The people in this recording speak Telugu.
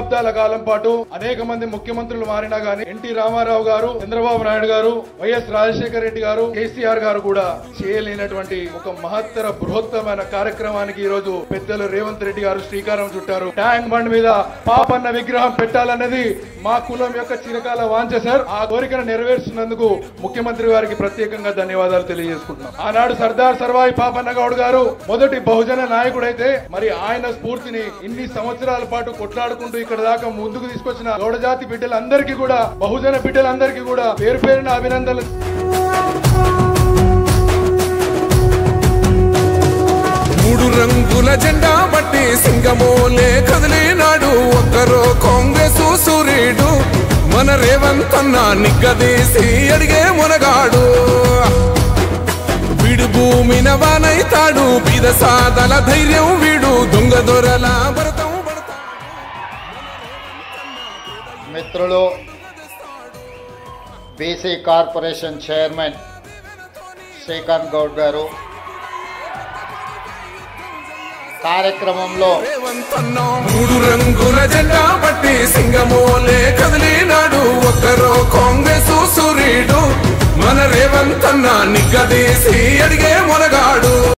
దశాబ్దాల కాలం పాటు అనేక మంది ముఖ్యమంత్రులు మారినా గానీ ఎన్టీ రామారావు గారు, చంద్రబాబు నాయుడు గారు, వైఎస్ రాజశేఖర రెడ్డి గారు, కేసీఆర్ గారు కూడా చేయలేనటువంటి ఒక మహత్తర బృహత్తమైన కార్యక్రమానికి ఈ రోజు పెద్దలు రేవంత్ రెడ్డి గారు శ్రీకారం చుట్టారు. ట్యాంక్ బండ్ మీద పాపన్న విగ్రహం పెట్టాలన్నది మా కులం యొక్క చిరకాల వాంఛ సార్. ఆ కోరికను నెరవేర్చినందుకు ముఖ్యమంత్రి గారికి ప్రత్యేకంగా ధన్యవాదాలు తెలియజేసుకుంటున్నాం. ఆనాడు సర్దార్ సర్వాయి పాపన్న గౌడ్ గారు మొదటి బహుజన నాయకుడైతే మరి ఆయన స్ఫూర్తిని ఇన్ని సంవత్సరాల పాటు కొట్లాడుకుంటూ ఇక్కడ దాకా ముందుకు తీసుకొచ్చిన గౌడ జాతి బిడ్డలందరికీ కూడా, బహుజన బిడ్డలందరికీ కూడా పేరు పేరున అభినందనలు. మూడు రంగుల జెండా బట్టి సింగమోలే కదిలినాడు ఒక్కరో కాంగ్రెస్ సూర్యుడు, మన రేవంత్ అన్న నిగ్గదీసి అడిగే మునగాడు. వీడు భూమిన వానైతాడు, బీద సాదల ధైర్యం వీడు, దొంగ దొరల భరతం. మిత్రులు, BC corporation chairman Srikanth Goud గారు కార్యక్రమంలో మూడు రంగుల జెండా బట్టి సింగమోలే కదిలినాడు ఒక్కరో కాంగ్రెస్ సూర్యుడు, మన రేవంత్ అన్న నిగ్గదీసి అడిగే